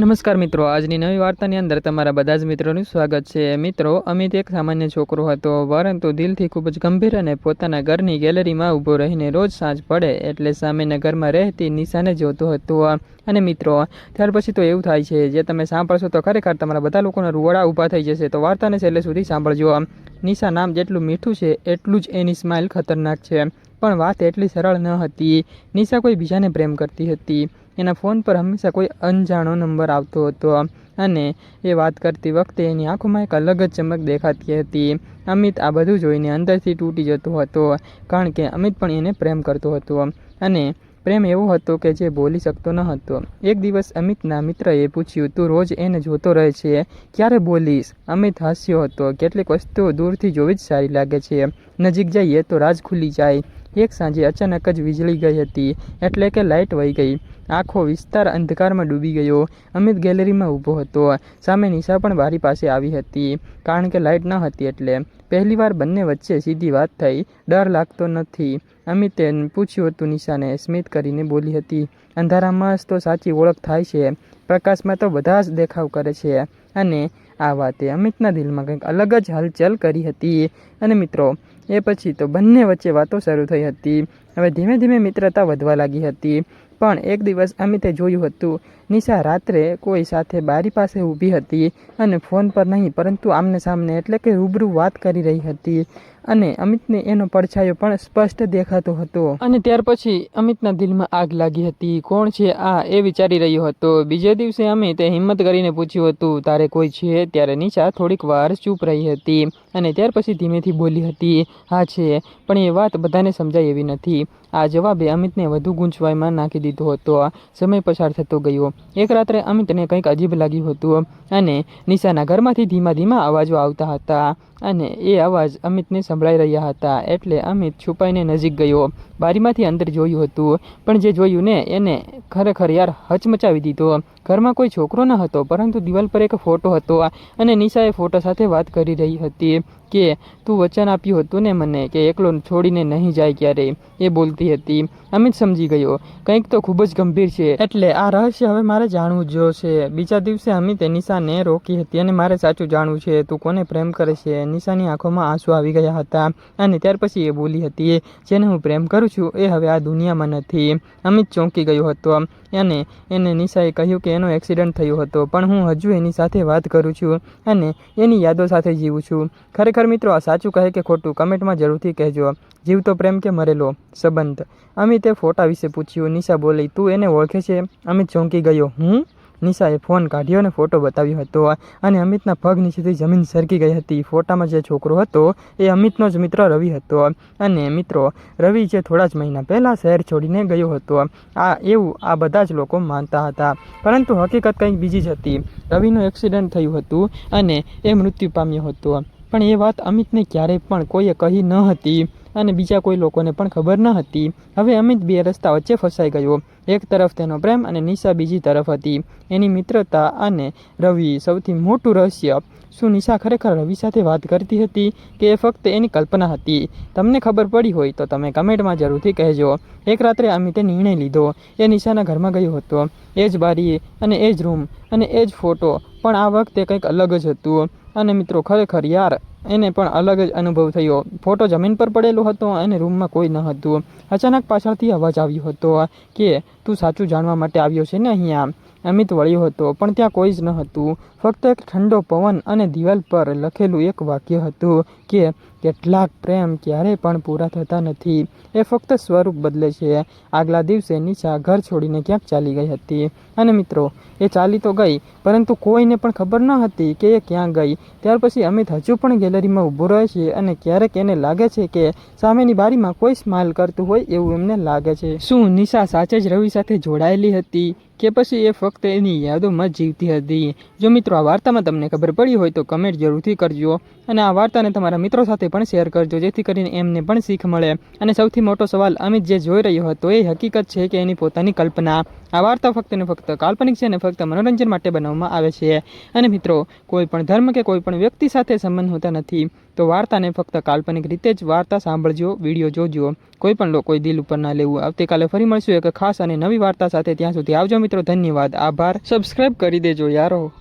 નમસ્કાર મિત્રો, આજની નવી વાર્તાની અંદર તમારા બધા જ મિત્રોનું સ્વાગત છે। મિત્રો, અમિત એક સામાન્ય છોકરો હતો, પરંતુ દિલથી ખૂબ જ ગંભીર અને પોતાના ઘરની ગેલેરીમાં ઊભો રહીને રોજ સાંજ પડે એટલે સામેના ઘરમાં રહેતી નિશાને જોતો હતો। અને મિત્રો, ત્યાર પછી તો એવું થાય છે, જે તમે સાંભળશો તો ખરેખર તમારા બધા લોકોના રૂવાડા ઊભા થઈ જશે। તો વાર્તાને છેલ્લે સુધી સાંભળજો। નિશા નામ જેટલું મીઠું છે એટલું જ એની સ્માઇલ ખતરનાક છે। પણ વાત એટલી સરળ ન હતી। નિશા કોઈ બીજાને પ્રેમ કરતી હતી। એના ફોન પર હંમેશા કોઈ અંજાણો નંબર આવતો હતો અને એ વાત કરતી વખતે એની આંખોમાં એક અલગ જ ચમક દેખાતી હતી। અમિત આ બધું જોઈને અંદરથી તૂટી જતો હતો, કારણ કે અમિત પણ એને પ્રેમ કરતો હતો અને પ્રેમ એવો હતો કે જે બોલી શકતો ન હતો। એક દિવસ અમિતના મિત્રએ પૂછ્યું, તું રોજ એને જોતો રહે છે, ક્યારે બોલીશ? અમિત હસ્યો હતો, કેટલીક વસ્તુઓ દૂરથી જોવી જ સારી લાગે છે, નજીક જઈએ તો રાજ ખુલી જાય। એક સાંજે અચાનક જ વીજળી ગઈ હતી, એટલે કે લાઇટ વહી ગઈ। આખો વિસ્તાર અંધકારમાં ડૂબી ગયો। અમિત ગેલેરીમાં ઊભો હતો, સામે નિશા પણ બારી પાસે આવી હતી, કારણ કે લાઇટ ન હતી એટલે પહેલીવાર બંને વચ્ચે સીધી વાત થઈ। ડર લાગતો નથી? અમિતે પૂછ્યું હતું નિશાને સ્મિત કરીને બોલી હતી, અંધારામાં જ તો સાચી ઓળખ થાય છે, પ્રકાશમાં તો બધા જ દેખાવ કરે છે। અને આ વાતે અમિતના દિલમાં કંઈક અલગ જ હલચલ કરી હતી। અને મિત્રો, એ પછી તો બંને વચ્ચે વાતો શરૂ થઈ હતી। હવે ધીમે ધીમે મિત્રતા વધવા લાગી હતી। પણ એક દિવસ અમિતે જોયું હતું, નિશા રાત્રે કોઈ સાથે બારી પાસે ઊભી હતી અને ફોન પર નહીં પરંતુ આમને સામને એટલે કે રૂબરૂ વાત કરી રહી હતી। અને અમિતને એનો પડછાયો પણ સ્પષ્ટ દેખાતો હતો। અને ત્યાર પછી અમિતના દિલમાં આગ લાગી હતી। કોણ છે આ, એ વિચારી રહ્યો હતો। બીજે દિવસે અમિતે હિંમત કરીને પૂછ્યું હતું, તારે કોઈ છે? ત્યારે નિશા થોડીક વાર ચૂપ રહી હતી અને ત્યાર પછી ધીમેથી બોલી હતી, હા છે, પણ એ વાત બધાને સમજાય એવી નથી। આ જવાબે અમિતને વધુ ગૂંચવાઈમાં નાખી દીધો હતો। સમય પસાર થતો ગયો। એક રાત્રે અમિતને કંઈક અજીબ લાગ્યું હતું અને નિશાના ઘરમાંથી ધીમા ધીમા અવાજો આવતા હતા અને એ અવાજ અમિતને સંભળાઈ રહ્યા હતા। એટલે અમિત છુપાઈને નજીક ગયો, બારીમાંથી અંદર જોયું હતું, પણ જે જોયું ને એને ખરેખર યાર હચમચાવી દીધો। ઘરમાં કોઈ છોકરો ન હતો, પરંતુ દિવાલ પર એક ફોટો હતો અને નિશા એ ફોટો સાથે વાત કરી રહી હતી કે તું વચન આપ્યું હતું ને મને, કે એકલો છોડીને નહીં જાય ક્યારેય, એ બોલતી હતી। અમિત સમજી ગયો, કંઈક તો ખૂબ જ ગંભીર છે, એટલે આ રહસ્ય હવે મારે જાણવું જ જોશે। બીજા દિવસે અમિતે નિશાને રોકી હતી અને મારે સાચું જાણવું છે, તું કોને પ્રેમ કરે છે? નિશાની આંખોમાં આંસુ આવી ગયા હતા અને ત્યાર પછી એ બોલી હતી, જેને હું પ્રેમ કરું છું એ હવે આ દુનિયામાં નથી। અમિત ચોંકી ગયો હતો અને એને નિશાએ કહ્યું કે એનો એક્સિડન્ટ થયો હતો, પણ હું હજુ એની સાથે વાત કરું છું અને એની યાદો સાથે જીવું છું। ખરેખર મિત્રો, આ સાચું કહે કે ખોટું, કમેન્ટમાં જરૂરથી કહેજો। જીવતો પ્રેમ કે મરેલો સંબંધ? અમિતે ફોટા વિશે પૂછ્યું। નિશા બોલી, તું એને ઓળખે છે? અમિત ચોંકી ગયો, હું? નિશાએ ફોન કાઢ્યો અને ફોટો બતાવ્યો હતો અને અમિતના પગ નીચેથી જમીન સરકી ગઈ હતી। ફોટામાં જે છોકરો હતો એ અમિતનો જ મિત્ર રવિ હતો। અને મિત્રો, રવિ જે થોડા જ મહિના પહેલાં શહેર છોડીને ગયો હતો, એવું આ બધા જ લોકો માનતા હતા, પરંતુ હકીકત કંઈક બીજી જ હતી। રવિનું એક્સિડન્ટ થયું હતું અને એ મૃત્યુ પામ્યો હતો, પણ એ વાત અમિતને ક્યારેય પણ કોઈએ કહી ન હતી અને બીજા કોઈ લોકોને પણ ખબર ન હતી। હવે અમિત બે રસ્તા વચ્ચે ફસાઈ ગયો। એક તરફ તેનો પ્રેમ અને નિશા બીજી તરફ હતી, એની મિત્રતા અને રવિ। સૌથી મોટું રહસ્ય, શું નિશા ખરેખર રવિ સાથે વાત કરતી હતી કે એ ફક્ત એની કલ્પના હતી? તમને ખબર પડી હોય તો તમે કમેન્ટમાં જરૂરથી કહેજો। એક રાત્રે અમિતે નિર્ણય લીધો, એ નિશાના ઘરમાં ગયો હતો, એ જ બારી અને એ જ રૂમ અને એ જ ફોટો, પણ આ વખતે કંઈક અલગ જ હતું। અને મિત્રો, ખરેખર યાર એને પણ અલગ જ અનુભવ થયો। ફોટો જમીન પર પડેલો હતો અને રૂમમાં કોઈ ન હતું। અચાનક પાછળથી અવાજ આવ્યો હતો કે તું સાચું જાણવા માટે આવ્યો છે ને અહીંયા? અમિત વળ્યો હતો, પણ ત્યાં કોઈ જ ન હતું, ફક્ત એક ઠંડો પવન અને દિવાલ પર લખેલું એક વાક્ય હતું કે કેટલાક પ્રેમ ક્યારેય પણ પૂરા થતા નથી, એ ફક્ત સ્વરૂપ બદલે છે। આગલા દિવસે નિશા ઘર છોડીને ક્યાંક ચાલી ગઈ હતી અને મિત્રો, એ ચાલી તો ગઈ, પરંતુ કોઈને પણ ખબર ન હતી કે એ ક્યાં ગઈ। ત્યાર પછી અમિત હજુ પણ ગેલેરીમાં ઊભો રહે છે અને ક્યારેક એને લાગે છે કે સામેની બારીમાં કોઈ સ્માઇલ કરતું હોય એવું એમને લાગે છે। શું નિશા સાચે જ રવિ સાથે જોડાયેલી હતી કે પછી એ ફક્ત એની યાદોમાં જ જીવતી હતી? જો મિત્રો, આ વાર્તામાં તમને ખબર પડી હોય તો કમેન્ટ જરૂરથી કરજો અને આ વાર્તાને તમારા મિત્રો સાથે પણ શેર કરજો, જેથી કરીને એમને પણ શીખ મળે। અને સૌથી મોટો સવાલ, અમિત જે જોઈ રહ્યો હતો એ હકીકત છે કે એની પોતાની કલ્પના? આ વાર્તા ફક્ત ને ફક્ત કાલ્પનિક છે અને ફક્ત મનોરંજન માટે બનાવવામાં આવે છે. અને મિત્રો, કોઈ પણ ધર્મ કે કોઈ પણ વ્યક્તિ સાથે સંબંધ હોતા નથી. તો વાર્તાને ફક્ત કાલ્પનિક રીતે જ વાર્તા સાંભળજો, વિડીયો જોજો. કોઈ પણ લોકો દિલ ઉપર ના લેવું. આવતીકાલે ફરી મળશું એક ખાસ અને નવી વાર્તા સાથે. ત્યાં સુધી આવજો મિત્રો. ધન્યવાદ, આભાર. સબસ્ક્રાઇબ કરી દેજો યારો.